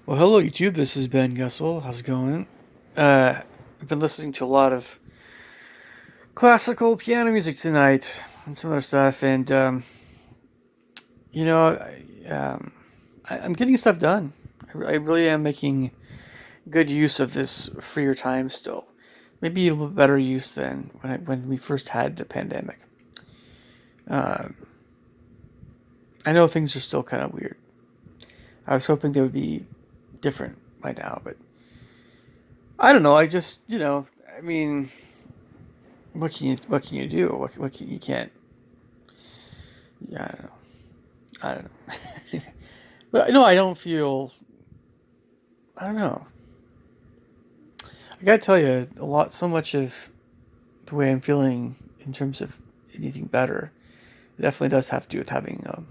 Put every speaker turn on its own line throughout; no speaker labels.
Well, hello YouTube. This is Ben Gussel. How's it going? I've been listening to a lot of classical piano music tonight and some other stuff, and you know, I'm getting stuff done. I really am making good use of this freer time still. Maybe a little better use than when we first had the pandemic. Uh, I know things are still kind of weird. I was hoping they would be different by now, but I don't know. I just, I mean, what can you do? What can, you can't. Yeah, I don't know. I don't know. But no, I don't feel. I don't know. I gotta tell you, a lot. So much of the way I'm feeling in terms of anything better, it definitely does have to do with having a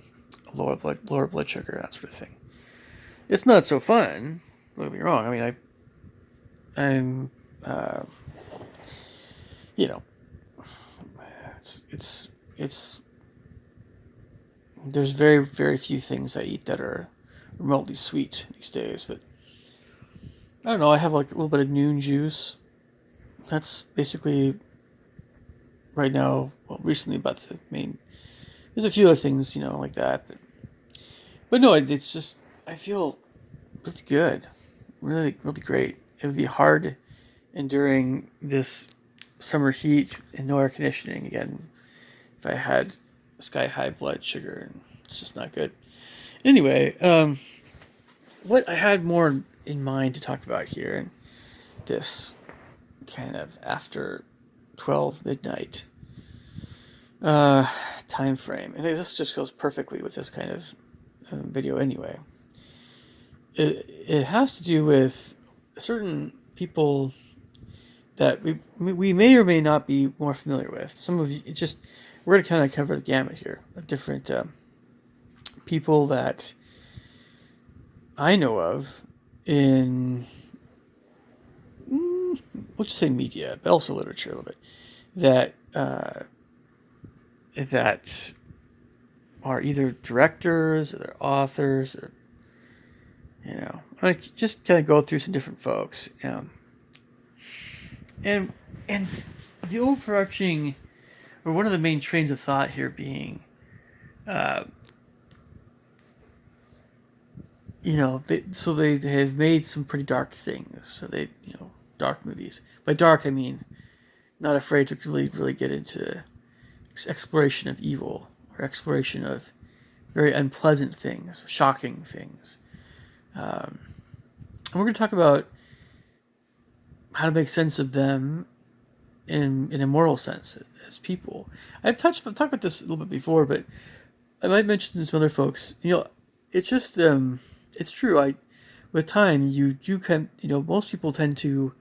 lower blood sugar, that sort of thing. It's not so fun. Don't get me wrong. I mean, I'm, uh, you know, it's. There's very few things I eat that are remotely sweet these days, but I don't know. I have like a little bit of noon juice. That's basically right now. Well, recently about the main. There's a few other things, like that. But no, it's just I feel pretty good, really great. It would be hard enduring this summer heat and no air conditioning again if I had sky high blood sugar, and it's just not good. Anyway, what I had more in mind to talk about here, and this kind of after 12 midnight uh, time frame. And this just goes perfectly with this kind of video anyway. It has to do with certain people that we may or may not be more familiar with. Some of you, it's just, we're going to kind of cover the gamut here of different people that I know of in, let's say media, but also literature a little bit, that that are either directors or they're authors, or I just kind of go through some different folks, and and the overarching, or one of the main trains of thought here being, uh, they have made some pretty dark things. So dark movies. By dark, I mean not afraid to really get into exploration of evil or exploration of very unpleasant things, shocking things. And we're going to talk about how to make sense of them in a moral sense as people. Talked about this a little bit before, but I might mention some other folks. It's just it's true. With time, you do most people tend to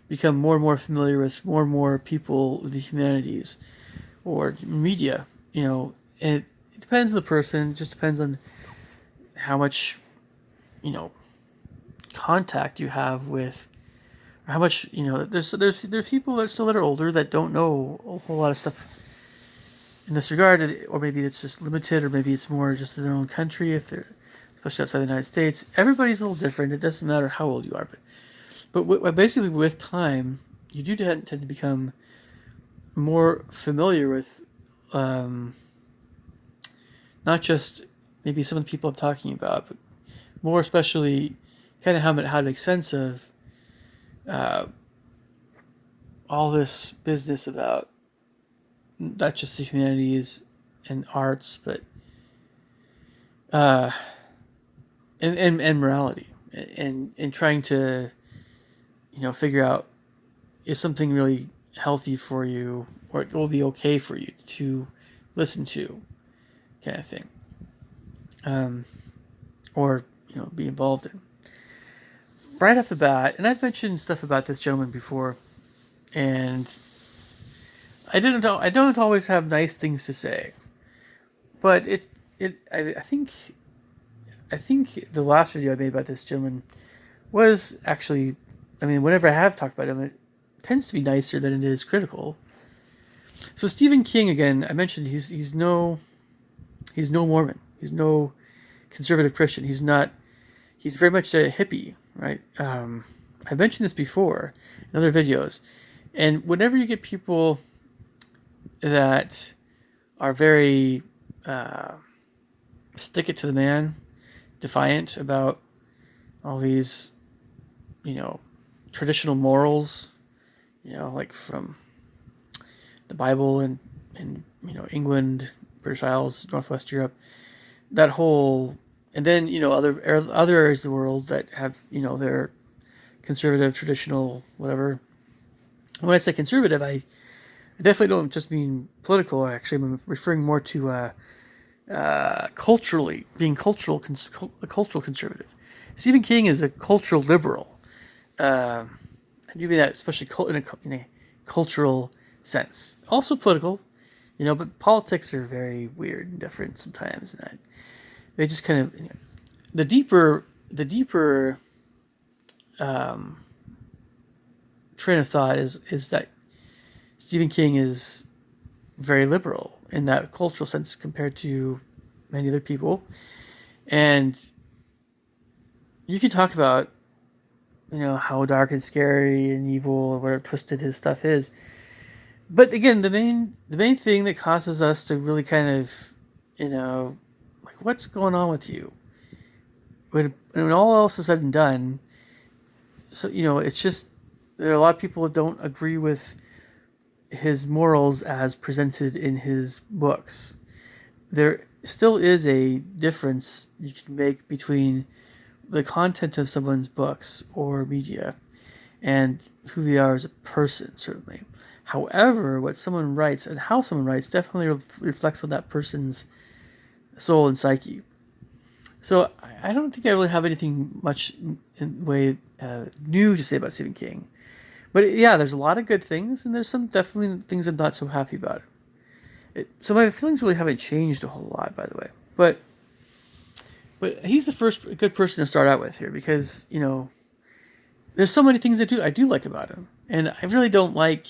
become more and more familiar with more and more people with the humanities or media. And it depends on the person. It just depends on how much you know contact you have with, or how much there's people that are older that don't know a whole lot of stuff in this regard, or maybe it's just limited, or maybe it's more just in their own country, if they're especially outside the United States. Everybody's a little different. It doesn't matter how old you are, but basically with time, you do tend to become more familiar with, not just maybe some of the people I'm talking about, but more especially kind of how to make sense of uh, all this business about not just the humanities and arts, but uh, and morality, and trying to figure out, is something really healthy for you, or it will be okay for you to listen to, kind of thing, or be involved in. Right off the bat, and I've mentioned stuff about this gentleman before, and I don't always have nice things to say, but I think the last video I made about this gentleman was actually, I mean, whenever I have talked about him, it tends to be nicer than it is critical. So Stephen King, again, I mentioned he's no Mormon, he's no conservative Christian, he's not he's very much a hippie, right? I mentioned this before in other videos, and whenever you get people that are very stick it to the man, defiant about all these, you know, traditional morals, like from the Bible and England, British Isles, Northwest Europe, that whole, and then other areas of the world that have their conservative, traditional, whatever. When I say conservative, I definitely don't just mean political. Actually, I'm referring more to culturally being a cultural conservative. Stephen King is a cultural liberal. I do mean that especially in a cultural sense. Also political, but politics are very weird and different sometimes, and they just kind of the deeper train of thought is that Stephen King is very liberal in that cultural sense compared to many other people, and you can talk about how dark and scary and evil or whatever twisted his stuff is, but again, the main thing that causes us to really kind of like, what's going on with you when all else is said and done. So it's just there are a lot of people that don't agree with his morals as presented in his books. There still is a difference you can make between the content of someone's books or media and who they are as a person, certainly. However, what someone writes and how someone writes definitely reflects on that person's soul and psyche. So I don't think I really have anything much in the way new to say about Stephen King. But yeah, there's a lot of good things, and there's some definitely things I'm not so happy about. So my feelings really haven't changed a whole lot, by the way. But he's the first good person to start out with here because there's so many things I do like about him, and I really don't like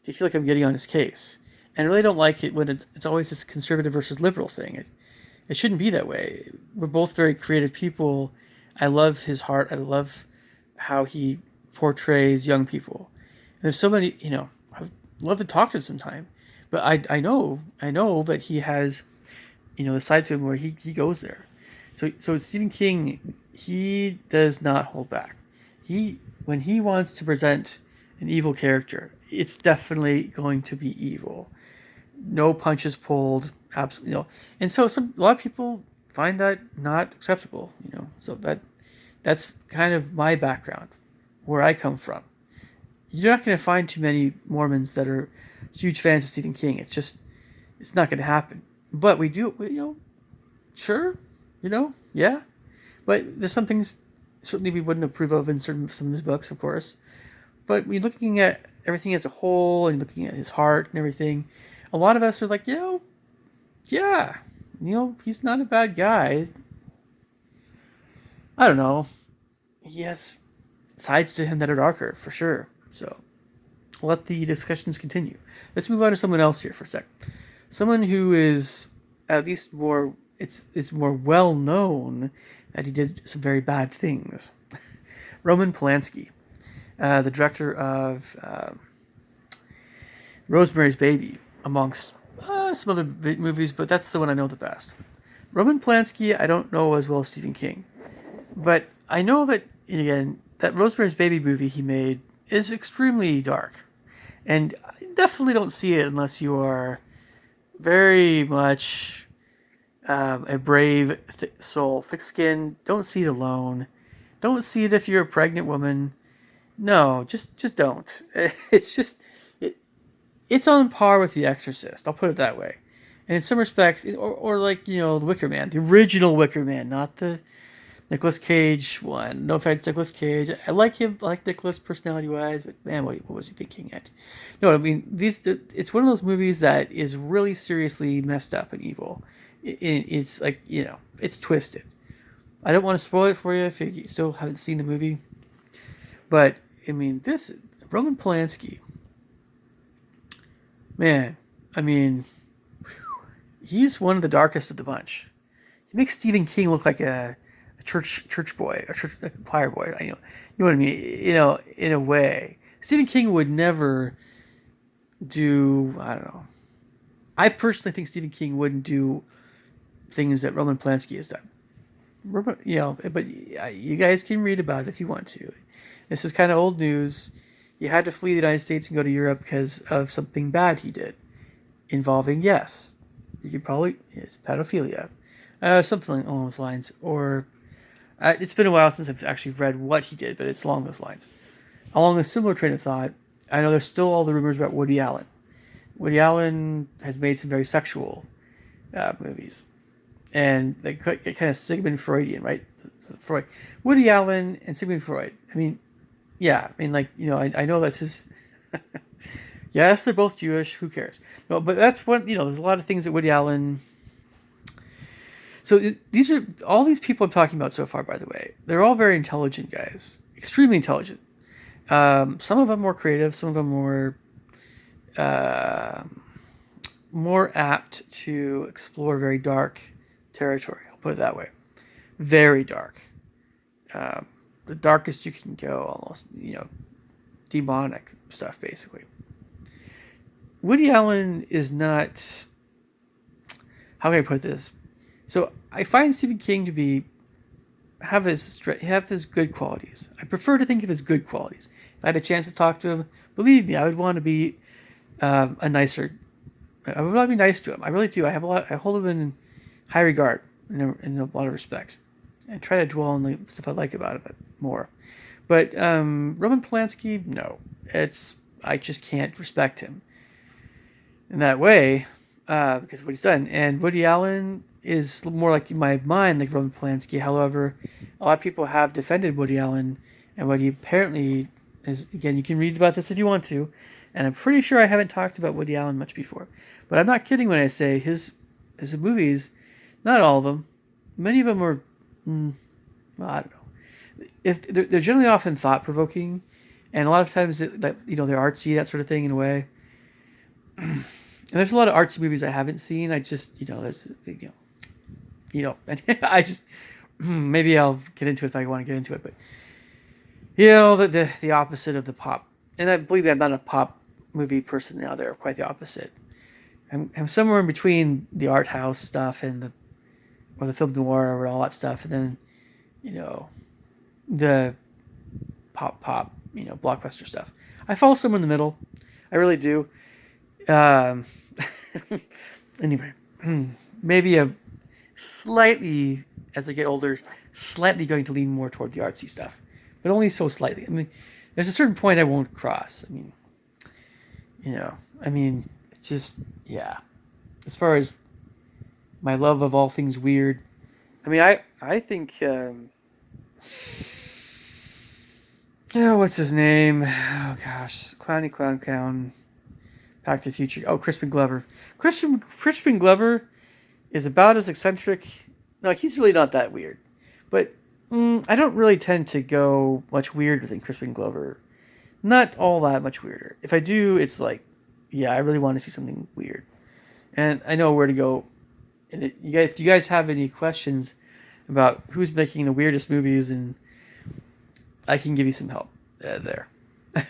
to feel like I'm getting on his case, and I really don't like it when it's always this conservative versus liberal thing. It shouldn't be that way. We're both very creative people. I love his heart. I love how he portrays young people. And there's so many, I'd love to talk to him sometime. But I know that he has, the side to him where he goes there. So Stephen King, he does not hold back. When he wants to present an evil character, it's definitely going to be evil. No punches pulled, absolutely. And so a lot of people find that not acceptable. So that's kind of my background, where I come from. You're not going to find too many Mormons that are huge fans of Stephen King. It's not going to happen. But we do, sure, yeah. But there's some things certainly we wouldn't approve of in some of his books, of course. But when you're looking at everything as a whole and looking at his heart and everything, a lot of us are like, yeah, he's not a bad guy. I don't know. He has sides to him that are darker, for sure. So, let the discussions continue. Let's move on to someone else here for a sec. Someone who is at least more, it's more well known that he did some very bad things. Roman Polanski, the director of Rosemary's Baby, amongst some other movies, but that's the one I know the best. Roman Polanski, I don't know as well as Stephen King, but I know that, again, that Rosemary's Baby movie he made is extremely dark, and I definitely don't see it unless you are very much a brave soul, thick skin. Don't see it alone. Don't see it if you're a pregnant woman. No, just don't. It's on par with The Exorcist. I'll put it that way. And in some respects, or like The Wicker Man, the original Wicker Man, not the Nicolas Cage one. No offense, Nicolas Cage. I like him. I like Nicolas personality-wise, but man, what was he thinking at? No, I mean it's one of those movies that is really seriously messed up and evil. It's like it's twisted. I don't want to spoil it for you if you still haven't seen the movie, but I mean this Roman Polanski. Man, I mean, he's one of the darkest of the bunch. He makes Stephen King look like a church boy, a choir boy. You know what I mean. In a way, Stephen King would never do. I don't know. I personally think Stephen King wouldn't do things that Roman Polanski has done. But you guys can read about it if you want to. This is kind of old news. He had to flee the United States and go to Europe because of something bad he did, involving, yes, you could probably, it's pedophilia, something along those lines. Or it's been a while since I've actually read what he did, but it's along those lines. Along a similar train of thought, I know there's still all the rumors about Woody Allen. Woody Allen has made some very sexual movies, and they get kind of Sigmund Freudian, right? Freud, Woody Allen, and Sigmund Freud. I mean, yeah, I mean, like, I know that's his. Yes, they're both Jewish. Who cares? No, but that's what, there's a lot of things that Woody Allen. So these are all these people I'm talking about so far. By the way, they're all very intelligent guys, extremely intelligent. Some of them more creative, some of them more apt to explore very dark territory. I'll put it that way. Very dark. The darkest you can go, almost, demonic stuff, basically. Woody Allen is not, how can I put this? So I find Stephen King to have his good qualities. I prefer to think of his good qualities. If I had a chance to talk to him, believe me, I would want to be I would want to be nice to him. I really do. I hold him in high regard in a lot of respects, and try to dwell on the stuff I like about it more. But Roman Polanski, no, I just can't respect him in that way because of what he's done. And Woody Allen is more like, in my mind, like Roman Polanski. However, a lot of people have defended Woody Allen and what he apparently is. Again, you can read about this if you want to, and I'm pretty sure I haven't talked about Woody Allen much before. But I'm not kidding when I say his movies, not all of them, many of them are, well, I don't know. If they're generally often thought provoking, and a lot of times they're artsy, that sort of thing in a way. And there's a lot of artsy movies I haven't seen. I just and I just maybe I'll get into it if I want to get into it. But the opposite of the pop, and I believe I'm not a pop movie person now. They're quite the opposite. I'm somewhere in between the art house stuff and the film noir or all that stuff, and then the pop blockbuster stuff. I fall somewhere in the middle. I really do. Anyway, maybe slightly, as I get older, slightly going to lean more toward the artsy stuff, but only so slightly. I mean, there's a certain point I won't cross. Just, yeah. As far as my love of all things weird, I think, what's his name? Oh gosh, Clowny Clown, Back to the Future. Oh, Crispin Glover. Crispin Glover is about as eccentric. No, he's really not that weird, but I don't really tend to go much weirder than Crispin Glover. Not all that much weirder. If I do, it's like, yeah, I really want to see something weird, and I know where to go. And if you guys have any questions about who's making the weirdest movies, and I can give you some help there.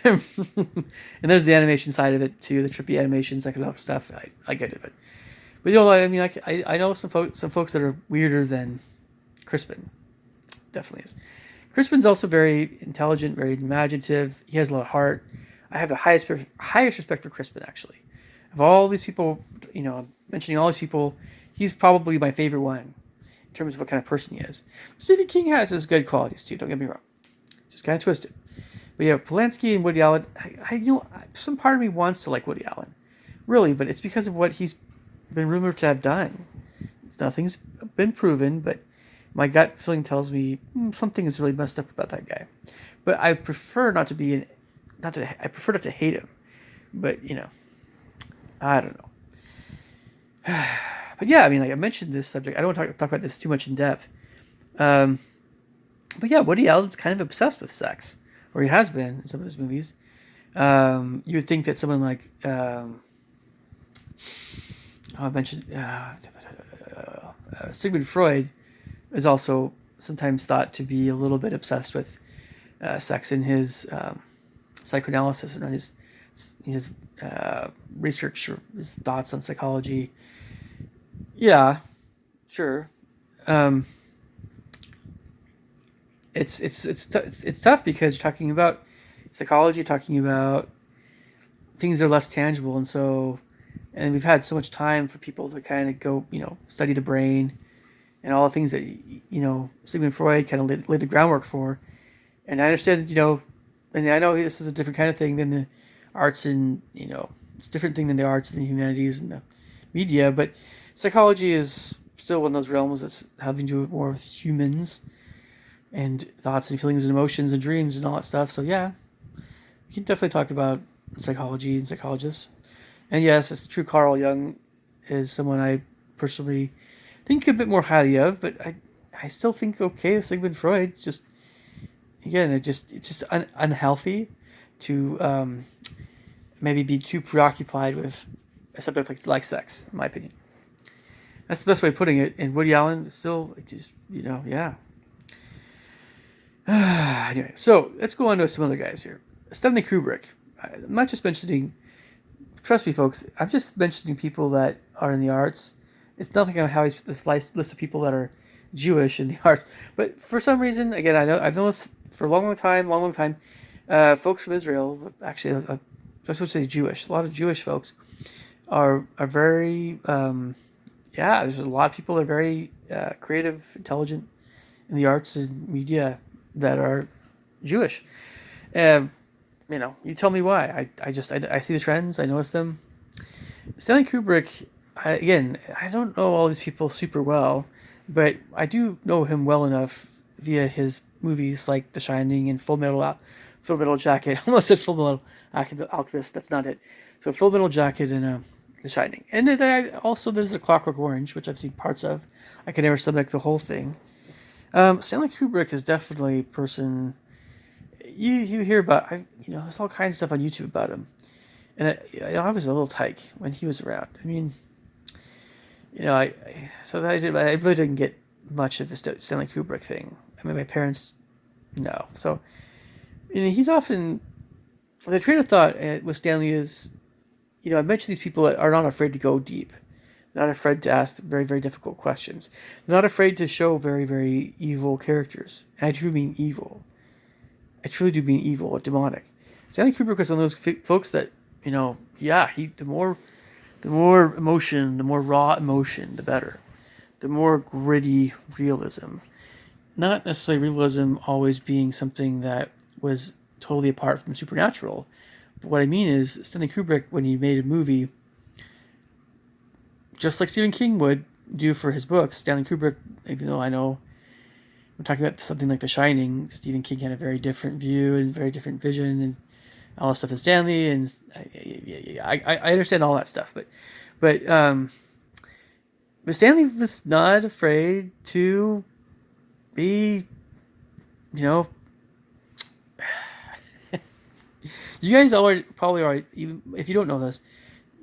And there's the animation side of it too, the trippy animation, psychedelic stuff. I get it, but I know some folks that are weirder than Crispin. Definitely is. Crispin's also very intelligent, very imaginative. He has a lot of heart. I have the highest respect for Crispin, actually. Of all these people, mentioning all these people, he's probably my favorite one in terms of what kind of person he is. Stephen King has his good qualities too. Don't get me wrong. Just kind of twisted. But yeah, Polanski and Woody Allen. Some part of me wants to like Woody Allen, really, but it's because of what he's been rumored to have done. Nothing's been proven, but my gut feeling tells me something is really messed up about that guy. But I prefer not to I prefer not to hate him. But I don't know. But yeah, I mentioned this subject. I don't want to talk about this too much in depth. But yeah, Woody Allen's kind of obsessed with sex, or he has been in some of his movies. You would think that someone like I mentioned Sigmund Freud is also sometimes thought to be a little bit obsessed with sex in his psychoanalysis and his research or his thoughts on psychology. Yeah, sure. Um, it's tough because you're talking about psychology, talking about things that are less tangible, and we've had so much time for people to kind of go, study the brain and all the things that Sigmund Freud kind of laid the groundwork for. And I understand, and I know this is a different kind of thing than the arts and it's a different thing than the arts and the humanities and the media, but psychology is still one of those realms that's having to do more with humans and thoughts and feelings and emotions and dreams and all that stuff. So yeah, you can definitely talk about psychology and psychologists. And yes, it's true. Carl Jung is someone I personally think a bit more highly of, but I still think okay with Sigmund Freud. Just again, it's just unhealthy to maybe be too preoccupied with a subject like sex, in my opinion. That's the best way of putting it. And Woody Allen still just yeah. Anyway, so let's go on to some other guys here. Stanley Kubrick. I'm not just mentioning. Trust me, folks. I'm just mentioning people that are in the arts. It's nothing on how he's this list of people that are Jewish in the arts. But for some reason, again, I've known this for a long time. Folks from Israel, actually, I was supposed to say Jewish. A lot of Jewish folks are very. There's a lot of people that are very creative, intelligent in the arts and media that are Jewish. You tell me why. I see the trends. I notice them. Stanley Kubrick, I don't know all these people super well, but I do know him well enough via his movies like The Shining and Full Metal Jacket. I almost said Full Metal Alchemist. That's not it. So Full Metal Jacket and The Shining. And then also there's The Clockwork Orange, which I've seen parts of. I can never stomach the whole thing. Stanley Kubrick is definitely a person you hear about. There's all kinds of stuff on YouTube about him, and I was a little tyke when he was around. I mean, I really didn't get much of the Stanley Kubrick thing. I mean, my parents, no. So, he's often the train of thought with Stanley is, I mentioned these people that are not afraid to go deep. Not afraid to ask very, very difficult questions. They're not afraid to show very, very evil characters. And I do mean evil. I truly do mean evil or demonic. Stanley Kubrick was one of those folks that, the more emotion, the more raw emotion, the better. The more gritty realism. Not necessarily realism always being something that was totally apart from the supernatural. But what I mean is, Stanley Kubrick, when he made a movie, just like Stephen King would do for his books, Stanley Kubrick, even though I know I'm talking about something like The Shining, Stephen King had a very different view and very different vision and all that stuff as Stanley, and I understand all that stuff, but Stanley was not afraid to be, you guys probably are, even if you don't know this,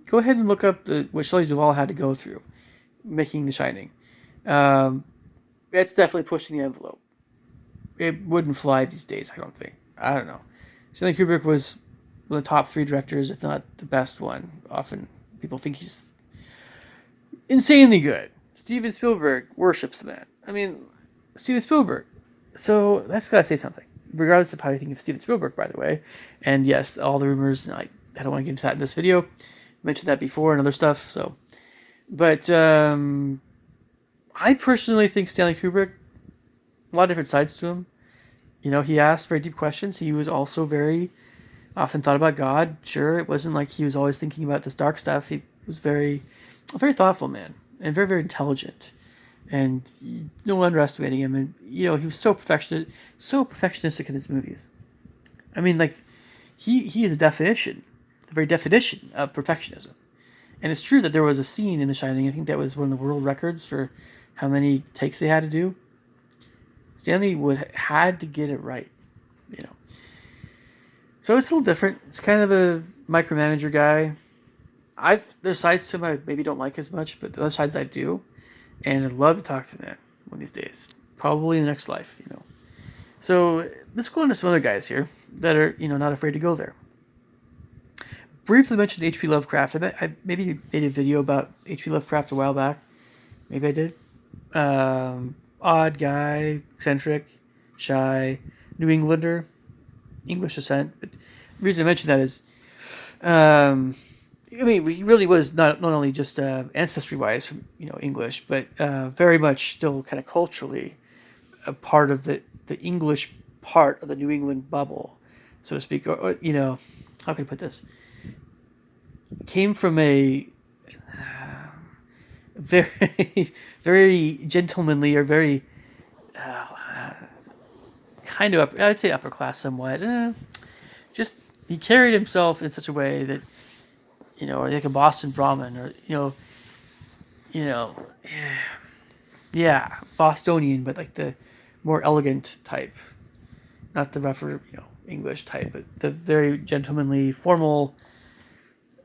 go ahead and look up what Shelley Duvall had to go through making The Shining. It's definitely pushing the envelope. It wouldn't fly these days, I don't think. I don't know. Stanley Kubrick was one of the top 3 directors, if not the best one. Often people think he's insanely good. Steven Spielberg worships the man. I mean, Steven Spielberg. So that's got to say something. Regardless of how you think of Steven Spielberg, by the way. And yes, all the rumors, I don't want to get into that in this video. I mentioned that before and other stuff. So, but I personally think Stanley Kubrick, a lot of different sides to him. He asked very deep questions. He was also very often thought about God. Sure, it wasn't like he was always thinking about this dark stuff. He was a very thoughtful man and very, very intelligent. And no underestimating him. And, he was so perfectionistic in his movies. I mean, like, he is the very definition of perfectionism. And it's true that there was a scene in The Shining, I think that was one of the world records for how many takes they had to do. Stanley had to get it right, So it's a little different. It's kind of a micromanager guy. There's sides to him I maybe don't like as much, but the other sides I do. And I'd love to talk to him one of these days. probably in the next life, So let's go on to some other guys here that are, not afraid to go there. Briefly mentioned H.P. Lovecraft. I maybe made a video about H.P. Lovecraft a while back. Maybe I did. Odd guy, eccentric, shy, New Englander, English descent. But the reason I mention that is, he really was not only just ancestry-wise from English, but very much still kind of culturally a part of the English part of the New England bubble, so to speak. Or how can I put this? Came from a very, very gentlemanly or very kind of I'd say upper class somewhat. Just he carried himself in such a way that like a Boston Brahmin, or yeah, Bostonian, but like the more elegant type, not the rougher English type, but the very gentlemanly, formal,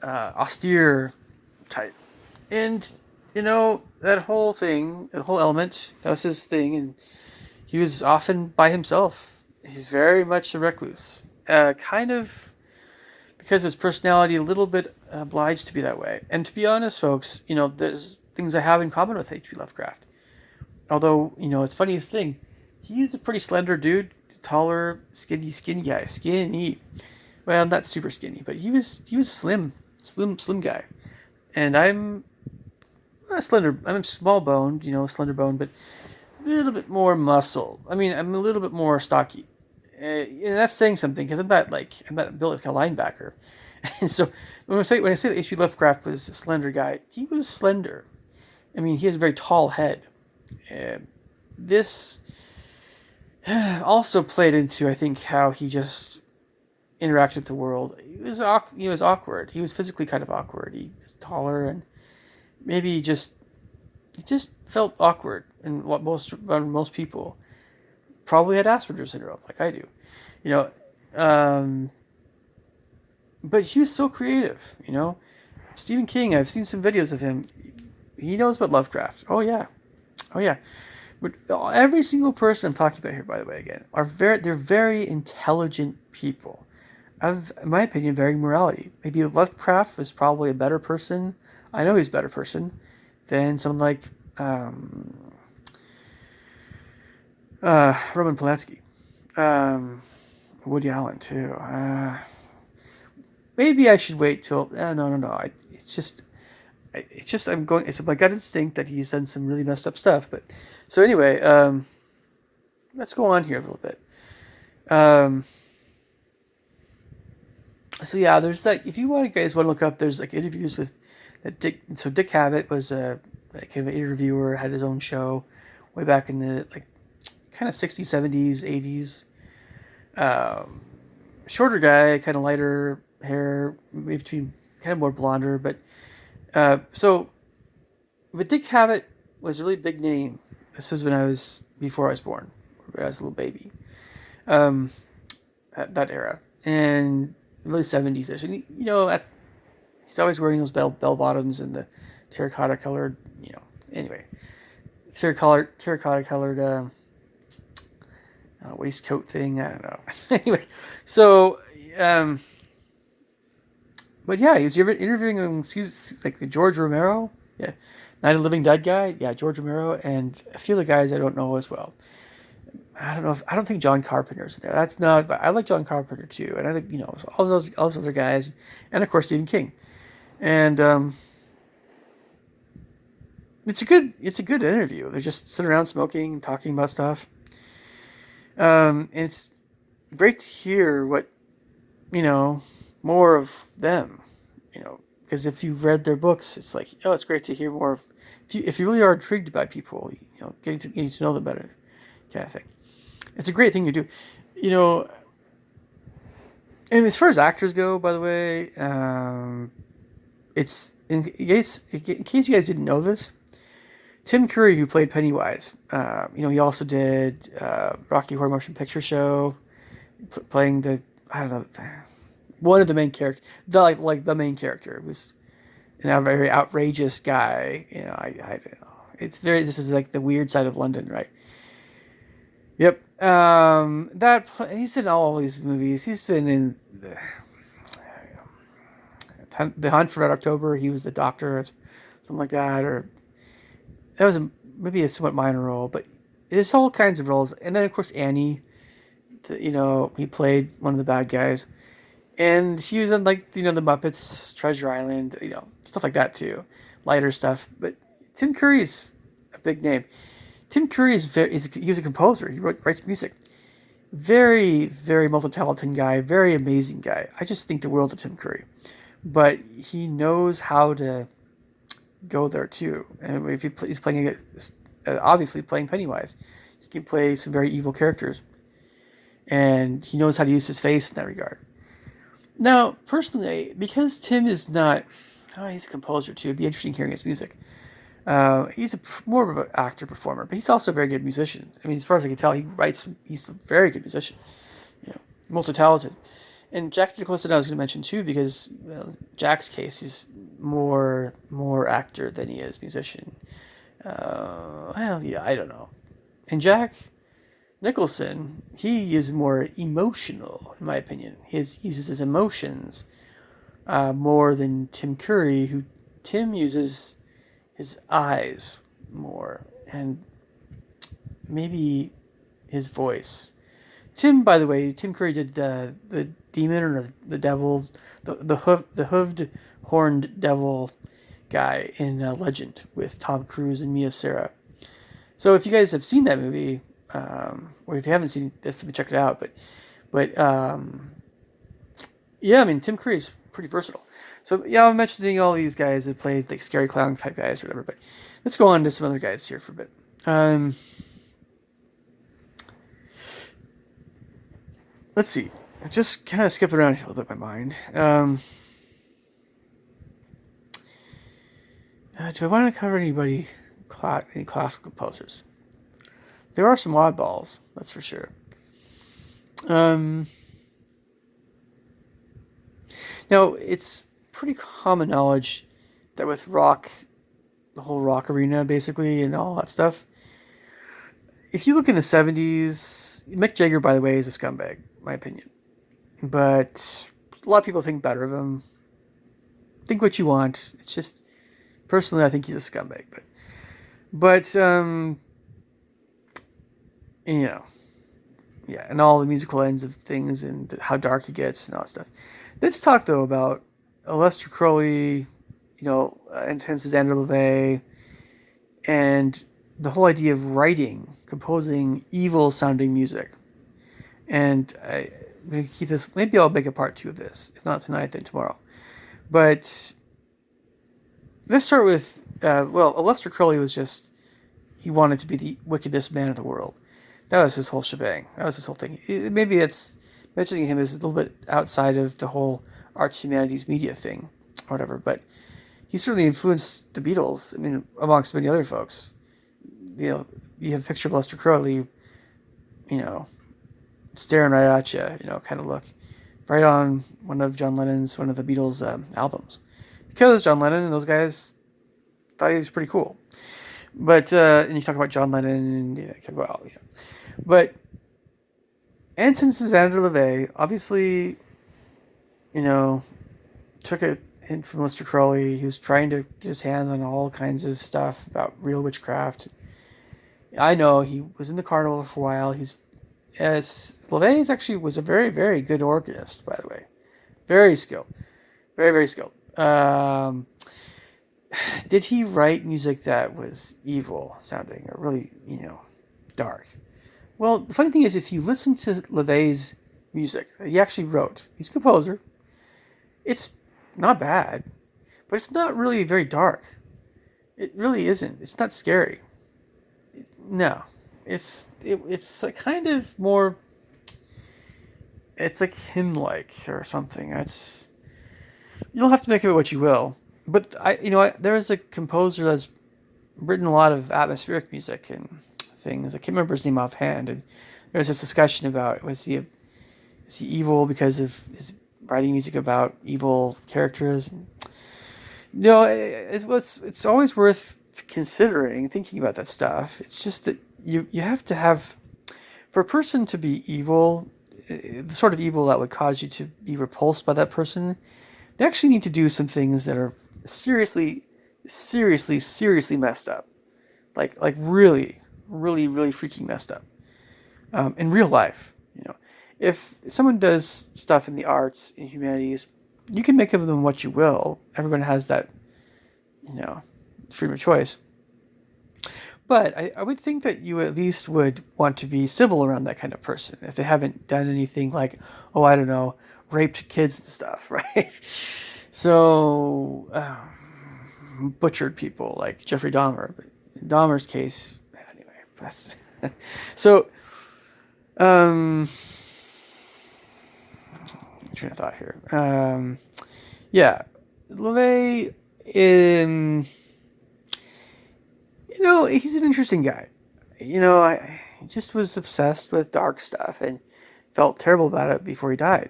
austere type. And that whole thing, that whole element, that was his thing, and he was often by himself. He's very much a recluse, kind of because of his personality, a little bit obliged to be that way. And to be honest, folks, there's things I have in common with H.P. Lovecraft. Although, it's funniest thing, he's a pretty slender dude, taller, skinny guy, skinny. Well, not super skinny, but he was slim guy. And I'm slender. I'm small boned, slender boned, but a little bit more muscle. I mean, I'm a little bit more stocky. And that's saying something, because I'm not built like a linebacker. And so when I say that H.P. Lovecraft was a slender guy, he was slender. I mean, he has a very tall head. This also played into, I think, how he just interacted with the world. He was awkward. He was physically kind of awkward. He was taller, and maybe he just felt awkward. And what most people probably had Asperger's syndrome, like I do, But he was so creative, Stephen King. I've seen some videos of him. He knows about Lovecraft. Oh yeah. But every single person I'm talking about here, by the way, again, they're very intelligent people. In my opinion, varying morality. Maybe Lovecraft was probably a better person. I know he's a better person than someone like Roman Polanski, Woody Allen too. Maybe I should wait till. No. It's just I'm going. It's my gut instinct that he's done some really messed up stuff. But so anyway, let's go on here a little bit. So yeah, there's like, if you guys want to look up, there's like interviews with that Dick. So Dick Cavett was a kind of an interviewer, had his own show way back in the kind of 60s, 70s, 80s. Shorter guy, kind of lighter hair, maybe between kind of more blonder, but but Dick Cavett was a really big name. This was before I was born, I was a little baby. That era, and really 70s-ish, and he's always wearing those bell bottoms and the terracotta colored, anyway, terracotta colored waistcoat thing. I don't know. Anyway, so but yeah, he was interviewing him. He's like the George Romero, yeah, Night of the Living Dead guy, yeah, George Romero, and a few other guys I don't know as well. I don't think John Carpenter's in there. That's not. But I like John Carpenter too, and I think all those other guys, and of course Stephen King, and it's a good interview. They're just sitting around smoking and talking about stuff. And it's great to hear what more of them, because if you've read their books, it's like, it's great to hear more of. If you really are intrigued by people, getting to know them better, kind of thing. It's a great thing to do, And as far as actors go, by the way, it's in case you guys didn't know this, Tim Curry, who played Pennywise, he also did Rocky Horror Motion Picture Show, playing one of the main characters, the main character, was a very outrageous guy. I don't know. This is like the weird side of London, right? Yep. He's in all these movies. He's been in the Hunt for Red October. He was the doctor, or something like that, or that was maybe a somewhat minor role, but there's all kinds of roles. And then of course Annie, he played one of the bad guys, and she was in like the Muppets, Treasure Island, stuff like that too, lighter stuff. But Tim Curry is a big name. Tim Curry he was a composer. He writes music. Very, very multi-talented guy. Very amazing guy. I just think the world of Tim Curry. But he knows how to go there too. And if he's playing obviously playing Pennywise, he can play some very evil characters, and he knows how to use his face in that regard. Now, personally, because Tim is not, he's a composer too. It'd be interesting hearing his music. He's more of an actor performer, but he's also a very good musician. I mean, as far as I can tell, he's a very good musician, multi talented. And Jack Nicholson, I was going to mention too, because Jack's case, he's more actor than he is musician. Well, yeah, I don't know. And Jack Nicholson, he is more emotional, in my opinion. He uses his emotions more than Tim Curry, who Tim uses his eyes more, and maybe his voice. Tim, by the way, Tim Curry did the demon or the devil, the hooved horned devil guy in Legend with Tom Cruise and Mia Sara. So if you guys have seen that movie, or if you haven't seen it, definitely check it out. But yeah, I mean Tim Curry is pretty versatile. So yeah, I'm mentioning all these guys that played like scary clown type guys or whatever. But let's go on to some other guys here for a bit. Let's see. Just kind of skipping around here a little bit in my mind. Do I want to cover any classical composers? There are some oddballs, that's for sure. Now, it's pretty common knowledge that with rock, the whole rock arena, basically, and all that stuff, if you look in the 70s, Mick Jagger, by the way, is a scumbag, in my opinion. But a lot of people think better of him. Think what you want. It's just, personally, I think he's a scumbag. But yeah, and all the musical ends of things and how dark he gets and all that stuff. Let's talk, though, about Aleister Crowley, and Xander LaVey, and the whole idea of composing evil-sounding music. And I'm going to keep this, maybe I'll make a part 2 of this. If not tonight, then tomorrow. But let's start with, Aleister Crowley he wanted to be the wickedest man in the world. That was his whole shebang. That was his whole thing. Maybe it's mentioning him is a little bit outside of the whole arts humanities media thing, or whatever, but he certainly influenced the Beatles, I mean, amongst many other folks. You have a picture of Aleister Crowley, staring right at you, kind of look. Right on one of the Beatles albums. Because John Lennon and those guys thought he was pretty cool. But, and you talk about John Lennon, and talk about, But Anton Xander LaVey, obviously, took a hint from Aleister Crowley. He was trying to get his hands on all kinds of stuff about real witchcraft. I know he was in the carnival for a while. LaVey actually was a very, very good organist, by the way. Very skilled. Very, very skilled. Did he write music that was evil sounding or really, dark? Well, the funny thing is, if you listen to LaVey's music that he actually wrote, he's a composer, it's not bad, but it's not really very dark. It really isn't. It's not scary. No. It's a kind of more, it's like hymn-like or something. You'll have to make of it what you will. But there is a composer that's written a lot of atmospheric music and things. I can't remember his name offhand. And there's this discussion about is he evil because of his writing music about evil characters? It's always worth considering, thinking about that stuff. It's just that you have to have, for a person to be evil, the sort of evil that would cause you to be repulsed by that person, they actually need to do some things that are seriously, seriously, seriously messed up. Like really, really, really freaking messed up. In real life, if someone does stuff in the arts and humanities, you can make of them what you will. Everyone has that, freedom of choice. But I would think that you at least would want to be civil around that kind of person if they haven't done anything like, oh, I don't know, raped kids and stuff, right? So, butchered people like Jeffrey Dahmer. But in Dahmer's case, anyway, that's so. Train of thought here. Yeah, LaVey, he's an interesting guy. I just was obsessed with dark stuff and felt terrible about it before he died.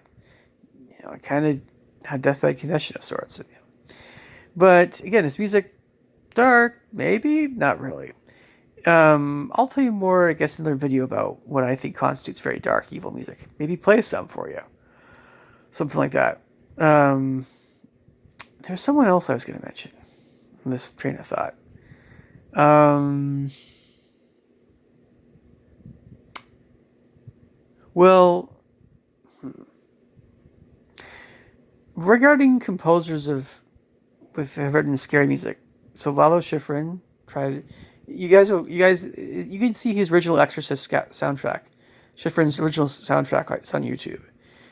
I kind of had deathbed confession of sorts. But again, his music, dark, maybe, not really. I'll tell you more, I guess, in another video about what I think constitutes very dark, evil music. Maybe play some for you. Something like that. There's someone else I was going to mention in this train of thought. Well, regarding composers with have written scary music, so Lalo Schifrin tried. You can see his original Exorcist soundtrack, Schifrin's original soundtrack. It's on YouTube.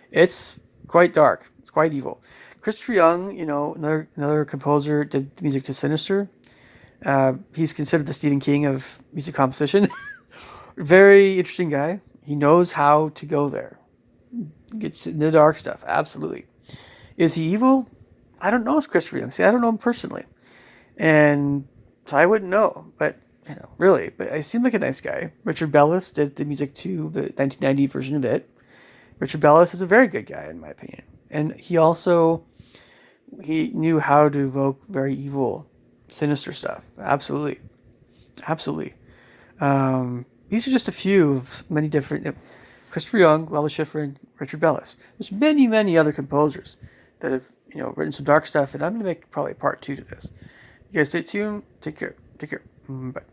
It's quite dark. It's quite evil. Christopher Young, another composer, did music to Sinister. He's considered the Stephen King of music composition. Very interesting guy. He knows how to go there. Gets into the dark stuff. Absolutely. Is he evil? I don't know. It's Christopher Young. See, I don't know him personally, and so I wouldn't know. But really. But I seem like a nice guy. Richard Bellis did the music to the 1990 version of it. Richard Bellis is a very good guy, in my opinion. And he knew how to evoke very evil, sinister stuff. Absolutely. Absolutely. These are just a few of many different... Christopher Young, Lalo Schifrin, Richard Bellis. There's many, many other composers that have, written some dark stuff, and I'm going to make probably part 2 to this. You guys stay tuned. Take care. Bye.